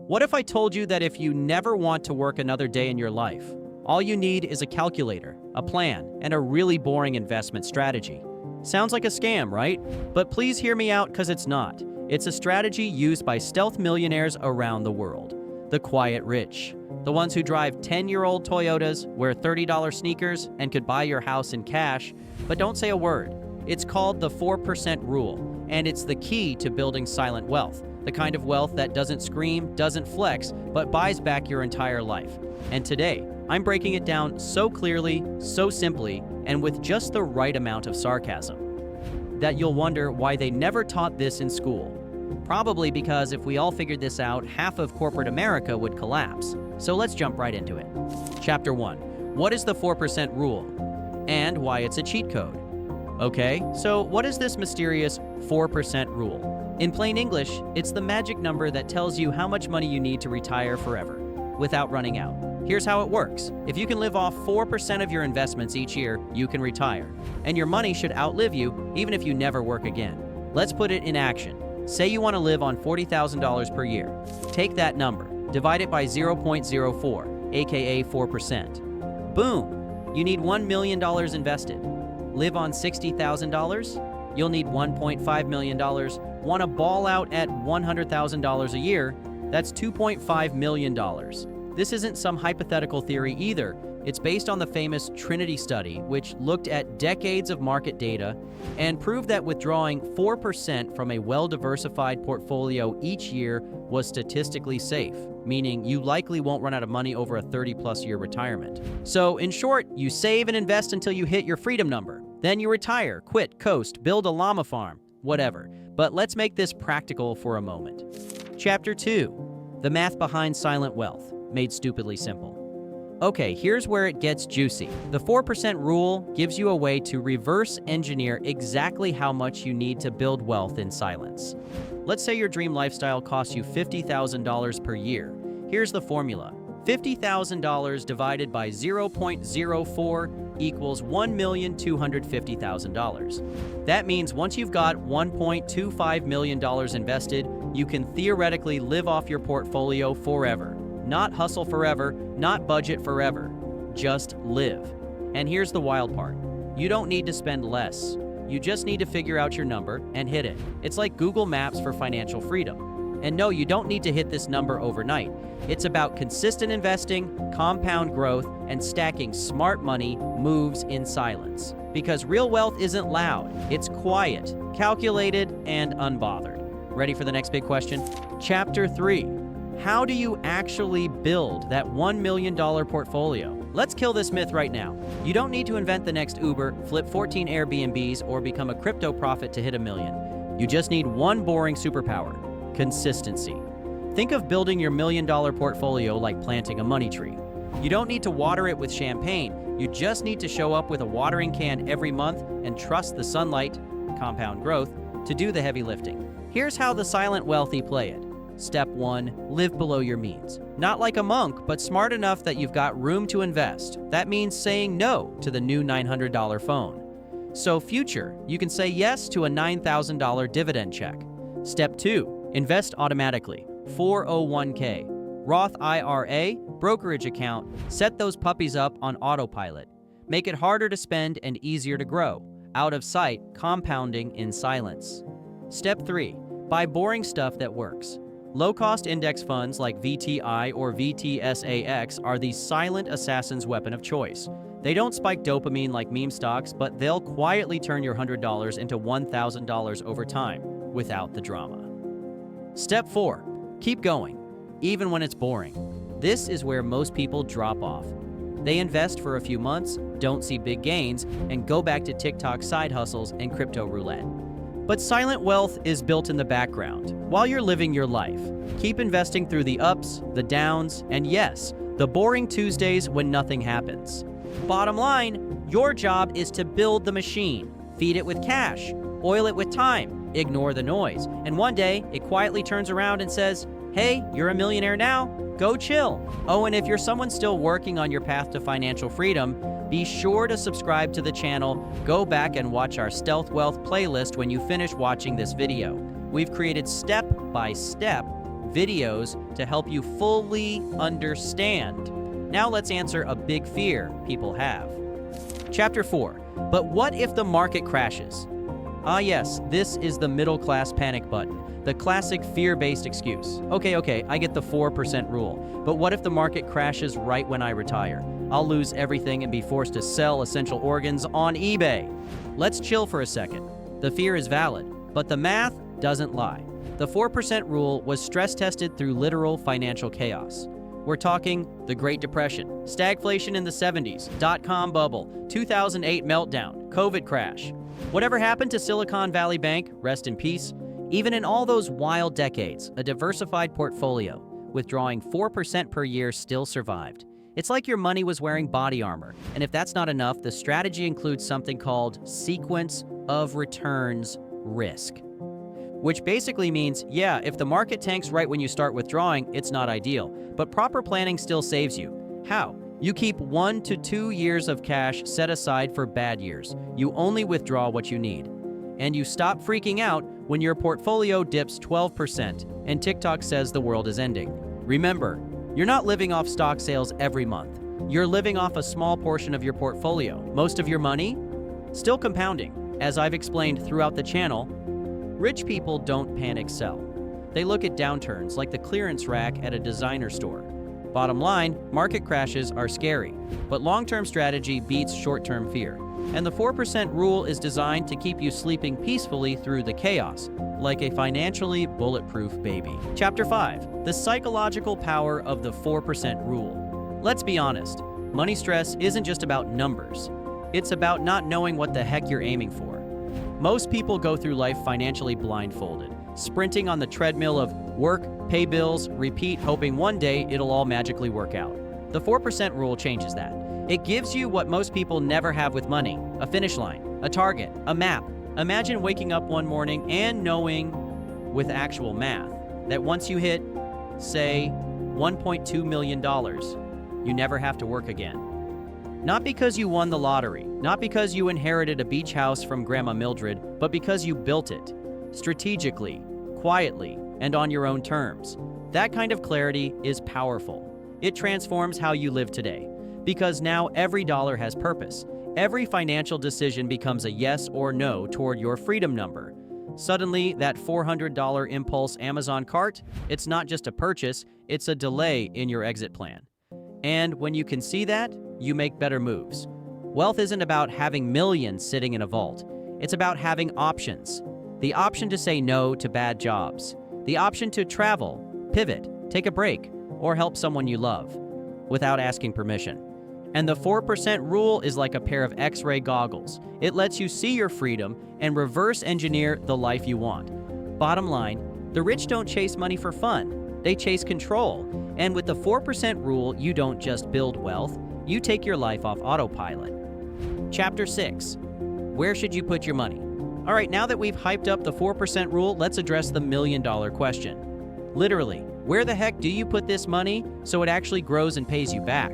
What if I told you that if you never want to work another day in your life, all you need is a calculator, a plan, and a really boring investment strategy? Sounds like a scam, right? But please hear me out, because it's not. It's a strategy used by stealth millionaires around the world. The quiet rich. The ones who drive 10-year-old Toyotas, wear $30 sneakers, and could buy your house in cash, but don't say a word. It's called the 4% rule, and it's the key to building silent wealth. The kind of wealth that doesn't scream, doesn't flex, but buys back your entire life. And today, I'm breaking it down so clearly, so simply, and with just the right amount of sarcasm, that you'll wonder why they never taught this in school. Probably because if we all figured this out, half of corporate America would collapse. So let's jump right into it. Chapter 1. What is the 4% rule? And why it's a cheat code. Okay, so what is this mysterious 4% rule? In plain English, it's the magic number that tells you how much money you need to retire forever, without running out. Here's how it works. If you can live off 4% of your investments each year, you can retire. And your money should outlive you, even if you never work again. Let's put it in action. Say you want to live on $40,000 per year. Take that number, divide it by 0.04, aka 4%. Boom! You need $1 million invested. Live on $60,000? You'll need $1.5 million. Want to ball out at $100,000 a year? That's $2.5 million. This isn't some hypothetical theory either. It's based on the famous Trinity study, which looked at decades of market data and proved that withdrawing 4% from a well-diversified portfolio each year was statistically safe, meaning you likely won't run out of money over a 30-plus year retirement. So, in short, you save and invest until you hit your freedom number. Then you retire, quit, coast, build a llama farm, whatever. But let's make this practical for a moment. Chapter 2. The math behind silent wealth, made stupidly simple. Okay, here's where it gets juicy. The 4% rule gives you a way to reverse engineer exactly how much you need to build wealth in silence. Let's say your dream lifestyle costs you $50,000 per year. Here's the formula. $50,000 divided by 0.04 equals $1,250,000. That means once you've got $1.25 million invested, you can theoretically live off your portfolio forever. Not hustle forever, not budget forever. Just live. And here's the wild part. You don't need to spend less. You just need to figure out your number and hit it. It's like Google Maps for financial freedom. And no, you don't need to hit this number overnight. It's about consistent investing, compound growth, and stacking smart money moves in silence. Because real wealth isn't loud. It's quiet, calculated, and unbothered. Ready for the next big question? Chapter 3. How do you actually build that $1 million portfolio? Let's kill this myth right now. You don't need to invent the next Uber, flip 14 Airbnbs, or become a crypto prophet to hit $1 million. You just need one boring superpower: consistency. Think of building your $1 million portfolio like planting a money tree. You don't need to water it with champagne. You just need to show up with a watering can every month and trust the sunlight, compound growth, to do the heavy lifting. Here's how the silent wealthy play it. Step 1, live below your means. Not like a monk, but smart enough that you've got room to invest. That means saying no to the new $900 phone. So future, you can say yes to a $9,000 dividend check. Step 2, invest automatically. 401k, Roth IRA, brokerage account, set those puppies up on autopilot. Make it harder to spend and easier to grow. Out of sight, compounding in silence. Step 3, buy boring stuff that works. Low-cost index funds like VTI or VTSAX are the silent assassin's weapon of choice. They don't spike dopamine like meme stocks, but they'll quietly turn your $100 into $1,000 over time, without the drama. Step 4, keep going, even when it's boring. This is where most people drop off. They invest for a few months, don't see big gains, and go back to TikTok side hustles and crypto roulette. But silent wealth is built in the background, while you're living your life. Keep investing through the ups, the downs, and yes, the boring Tuesdays when nothing happens. Bottom line, your job is to build the machine, feed it with cash, oil it with time, ignore the noise, and one day it quietly turns around and says, "Hey, you're a millionaire now, go chill." Oh, and if you're someone still working on your path to financial freedom, be sure to subscribe to the channel. Go back and watch our Stealth Wealth playlist when you finish watching this video. We've created step-by-step videos to help you fully understand. Now let's answer a big fear people have. Chapter 4. But what if the market crashes? Ah yes, this is the middle class panic button, the classic fear-based excuse. Okay, I get the 4% rule, but what if the market crashes right when I retire? I'll lose everything and be forced to sell essential organs on eBay. Let's chill for a second. The fear is valid, but the math doesn't lie. The 4% rule was stress-tested through literal financial chaos. We're talking the Great Depression, stagflation in the 70s, dot-com bubble, 2008 meltdown, COVID crash. Whatever happened to Silicon Valley Bank, rest in peace. Even in all those wild decades, a diversified portfolio, withdrawing 4% per year, still survived. It's like your money was wearing body armor, and if that's not enough, the strategy includes something called sequence of returns risk. Which basically means, yeah, if the market tanks right when you start withdrawing, it's not ideal, but proper planning still saves you. How? You keep 1 to 2 years of cash set aside for bad years. You only withdraw what you need. And you stop freaking out when your portfolio dips 12% and TikTok says the world is ending. Remember, you're not living off stock sales every month. You're living off a small portion of your portfolio. Most of your money still compounding. As I've explained throughout the channel, rich people don't panic sell. They look at downturns like the clearance rack at a designer store. Bottom line, market crashes are scary, but long-term strategy beats short-term fear. And the 4% rule is designed to keep you sleeping peacefully through the chaos, like a financially bulletproof baby. Chapter 5. The psychological power of the 4% rule. Let's be honest, money stress isn't just about numbers. It's about not knowing what the heck you're aiming for. Most people go through life financially blindfolded, sprinting on the treadmill of work, pay bills, repeat, hoping one day it'll all magically work out. The 4% rule changes that. It gives you what most people never have with money: a finish line, a target, a map. Imagine waking up one morning and knowing, with actual math, that once you hit, say, $1.2 million, you never have to work again. Not because you won the lottery, not because you inherited a beach house from Grandma Mildred, but because you built it, strategically, quietly, and on your own terms. That kind of clarity is powerful. It transforms how you live today, because now every dollar has purpose. Every financial decision becomes a yes or no toward your freedom number. Suddenly, that $400 impulse Amazon cart, it's not just a purchase, it's a delay in your exit plan. And when you can see that, you make better moves. Wealth isn't about having millions sitting in a vault. It's about having options. The option to say no to bad jobs. The option to travel, pivot, take a break, or help someone you love without asking permission. And the 4% rule is like a pair of X-ray goggles. It lets you see your freedom and reverse engineer the life you want. Bottom line, the rich don't chase money for fun. They chase control. And with the 4% rule, you don't just build wealth, you take your life off autopilot. Chapter 6. Where should you put your money? All right, now that we've hyped up the 4% rule, let's address the million-dollar question. Literally, where the heck do you put this money so it actually grows and pays you back?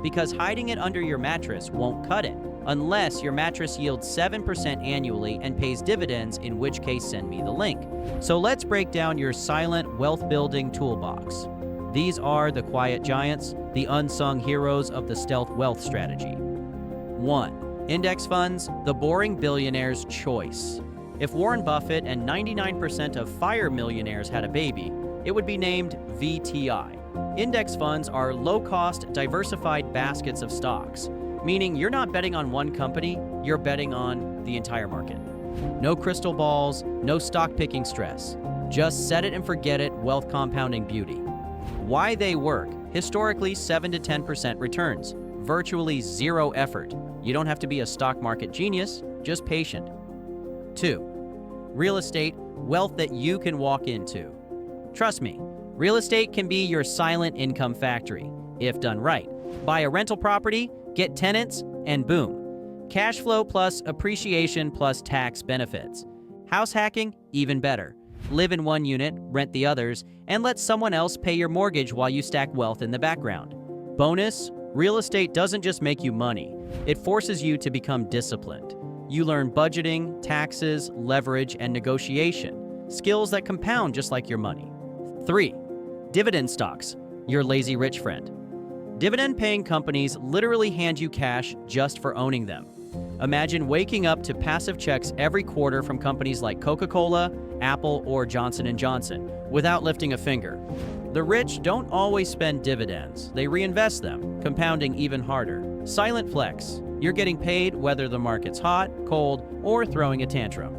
Because hiding it under your mattress won't cut it, unless your mattress yields 7% annually and pays dividends, in which case send me the link. So let's break down your silent wealth-building toolbox. These are the quiet giants, the unsung heroes of the stealth wealth strategy. 1. Index funds, the boring billionaire's choice. If Warren Buffett and 99% of FIRE millionaires had a baby, it would be named VTI. Index funds are low-cost, diversified baskets of stocks, meaning you're not betting on one company, you're betting on the entire market. No crystal balls, no stock-picking stress. Just set it and forget it, wealth compounding beauty. Why they work: historically 7 to 10% returns, virtually zero effort. You don't have to be a stock market genius, just patient. 2. Real estate, wealth that you can walk into. Trust me, real estate can be your silent income factory, if done right. Buy a rental property, get tenants, and boom. Cash flow plus appreciation plus tax benefits. House hacking, even better. Live in one unit, rent the others, and let someone else pay your mortgage while you stack wealth in the background. Bonus, real estate doesn't just make you money, it forces you to become disciplined. You learn budgeting, taxes, leverage, and negotiation, skills that compound just like your money. 3. Dividend stocks, your lazy rich friend. Dividend-paying companies literally hand you cash just for owning them. Imagine waking up to passive checks every quarter from companies like Coca-Cola, Apple, or Johnson & Johnson without lifting a finger. The rich don't always spend dividends. They reinvest them, compounding even harder. Silent flex. You're getting paid whether the market's hot, cold, or throwing a tantrum.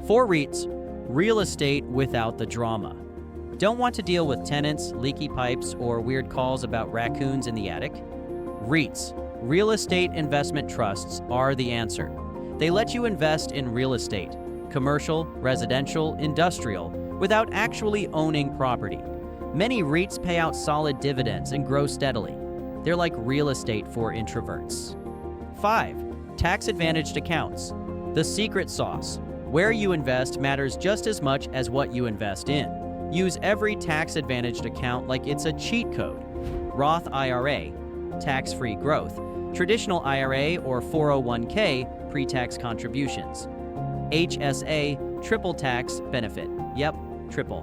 For REITs, real estate without the drama. Don't want to deal with tenants, leaky pipes, or weird calls about raccoons in the attic? REITs, real estate investment trusts, are the answer. They let you invest in real estate, commercial, residential, industrial, without actually owning property. Many REITs pay out solid dividends and grow steadily. They're like real estate for introverts. 5. Tax-advantaged accounts. The secret sauce. Where you invest matters just as much as what you invest in. Use every tax-advantaged account like it's a cheat code. Roth IRA, tax-free growth. Traditional IRA or 401k, pre-tax contributions. HSA, triple tax benefit. Yep, triple.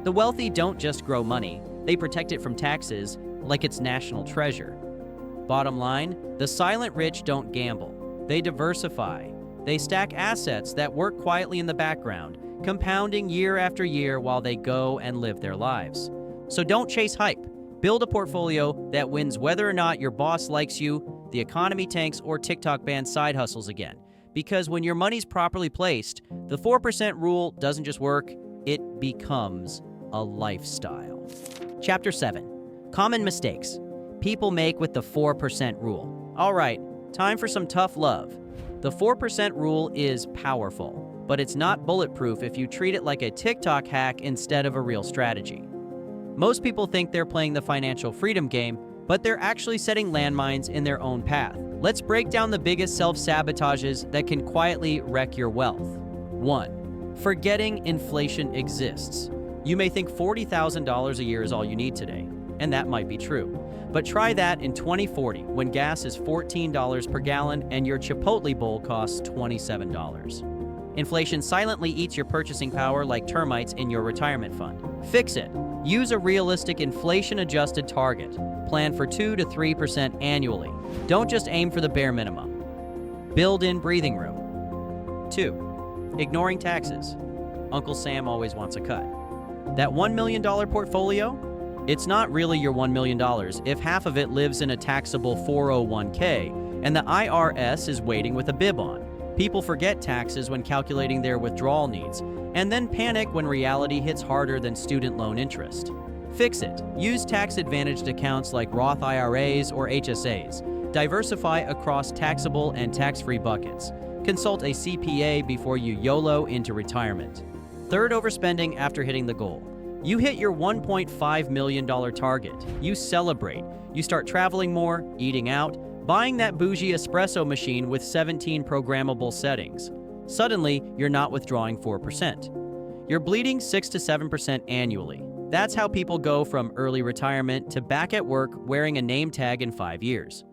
The wealthy don't just grow money, they protect it from taxes like it's national treasure. Bottom line, the silent rich don't gamble. They diversify. They stack assets that work quietly in the background, compounding year after year while they go and live their lives. So don't chase hype. Build a portfolio that wins whether or not your boss likes you, the economy tanks, or TikTok bans side hustles again. Because when your money's properly placed, the 4% rule doesn't just work, it becomes a lifestyle. Chapter 7. Common mistakes people make with the 4% rule. All right, time for some tough love. The 4% rule is powerful, but it's not bulletproof if you treat it like a TikTok hack instead of a real strategy. Most people think they're playing the financial freedom game, but they're actually setting landmines in their own path. Let's break down the biggest self-sabotages that can quietly wreck your wealth. 1. Forgetting inflation exists. You may think $40,000 a year is all you need today, and that might be true. But try that in 2040 when gas is $14 per gallon and your Chipotle bowl costs $27. Inflation silently eats your purchasing power like termites in your retirement fund. Fix it. Use a realistic inflation-adjusted target. Plan for 2 to 3% annually. Don't just aim for the bare minimum. Build in breathing room. 2. Ignoring taxes. Uncle Sam always wants a cut. That $1 million portfolio? It's not really your $1 million if half of it lives in a taxable 401k and the IRS is waiting with a bib on. People forget taxes when calculating their withdrawal needs and then panic when reality hits harder than student loan interest. Fix it. Use tax-advantaged accounts like Roth IRAs or HSAs. Diversify across taxable and tax-free buckets. Consult a CPA before you YOLO into retirement. 3rd, overspending after hitting the goal. You hit your $1.5 million target. You celebrate. You start traveling more, eating out, buying that bougie espresso machine with 17 programmable settings. Suddenly, you're not withdrawing 4%. You're bleeding 6 to 7% annually. That's how people go from early retirement to back at work wearing a name tag in 5 years.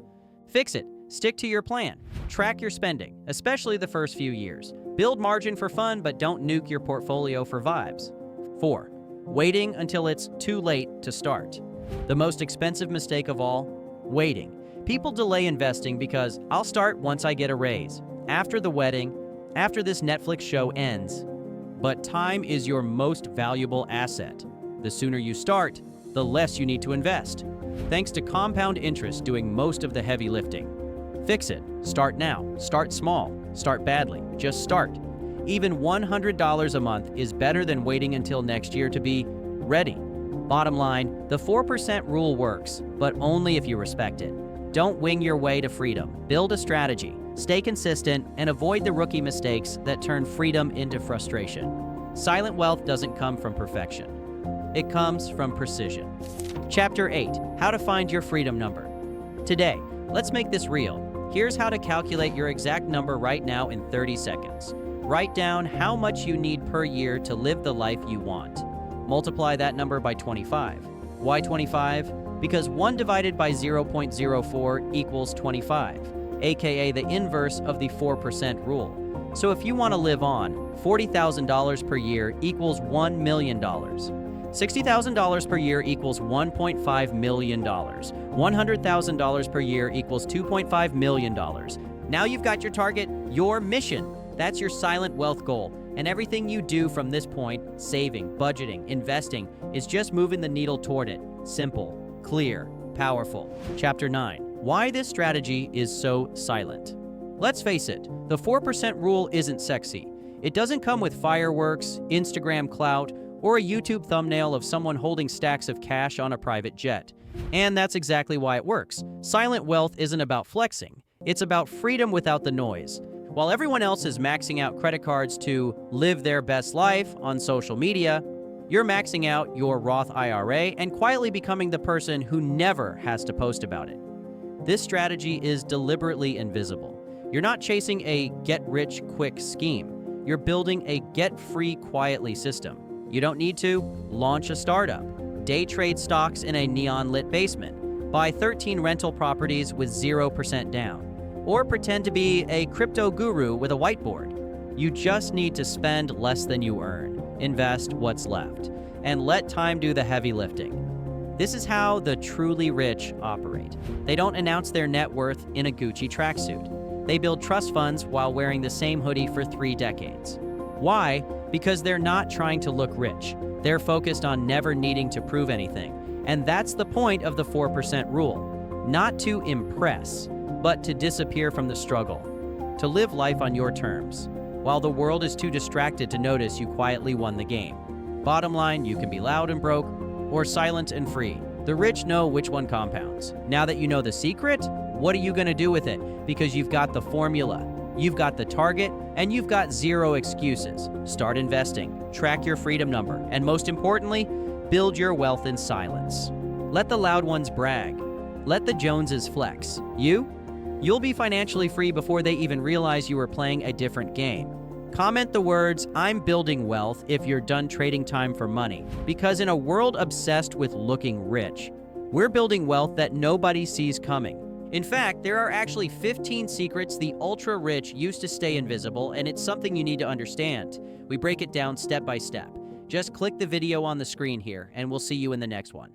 Fix it. Stick to your plan. Track your spending, especially the first few years. Build margin for fun, but don't nuke your portfolio for vibes. 4. Waiting until it's too late to start. The most expensive mistake of all, waiting. People delay investing because I'll start once I get a raise, after the wedding, after this Netflix show ends. But time is your most valuable asset. The sooner you start, the less you need to invest. Thanks to compound interest doing most of the heavy lifting. Fix it. Start now. Start small. Start badly. Just start. Even $100 a month is better than waiting until next year to be ready. Bottom line, the 4% rule works, but only if you respect it. Don't wing your way to freedom. Build a strategy, stay consistent, and avoid the rookie mistakes that turn freedom into frustration. Silent wealth doesn't come from perfection. It comes from precision. Chapter 8, How to Find Your Freedom Number. Today, let's make this real. Here's how to calculate your exact number right now in 30 seconds. Write down how much you need per year to live the life you want. Multiply that number by 25. Why 25? Because 1 divided by 0.04 equals 25, aka the inverse of the 4% rule. So if you want to live on, $40,000 per year equals $1 million. $60,000 per year equals $1.5 million. $100,000 per year equals $2.5 million. Now you've got your target, your mission. That's your silent wealth goal. And everything you do from this point, saving, budgeting, investing, is just moving the needle toward it. Simple, clear, powerful. Chapter 9. Why this strategy is so silent. Let's face it, the 4% rule isn't sexy. It doesn't come with fireworks, Instagram clout, or a YouTube thumbnail of someone holding stacks of cash on a private jet. And that's exactly why it works. Silent wealth isn't about flexing. It's about freedom without the noise. While everyone else is maxing out credit cards to live their best life on social media, you're maxing out your Roth IRA and quietly becoming the person who never has to post about it. This strategy is deliberately invisible. You're not chasing a get-rich-quick scheme. You're building a get-free-quietly system. You don't need to launch a startup, day trade stocks in a neon-lit basement, buy 13 rental properties with 0% down, or pretend to be a crypto guru with a whiteboard. You just need to spend less than you earn, invest what's left, and let time do the heavy lifting. This is how the truly rich operate. They don't announce their net worth in a Gucci tracksuit. They build trust funds while wearing the same hoodie for 3 decades. Why? Because they're not trying to look rich. They're focused on never needing to prove anything. And that's the point of the 4% rule. Not to impress, but to disappear from the struggle. To live life on your terms, while the world is too distracted to notice you quietly won the game. Bottom line, you can be loud and broke, or silent and free. The rich know which one compounds. Now that you know the secret, what are you going to do with it? Because you've got the formula, you've got the target, and you've got 0 excuses. Start investing, track your freedom number, and most importantly, build your wealth in silence. Let the loud ones brag. Let the Joneses flex. You'll be financially free before they even realize you were playing a different game. Comment the words, "I'm building wealth," if you're done trading time for money. Because in a world obsessed with looking rich, we're building wealth that nobody sees coming. In fact, there are actually 15 secrets the ultra-rich used to stay invisible, and it's something you need to understand. We break it down step by step. Just click the video on the screen here, and we'll see you in the next one.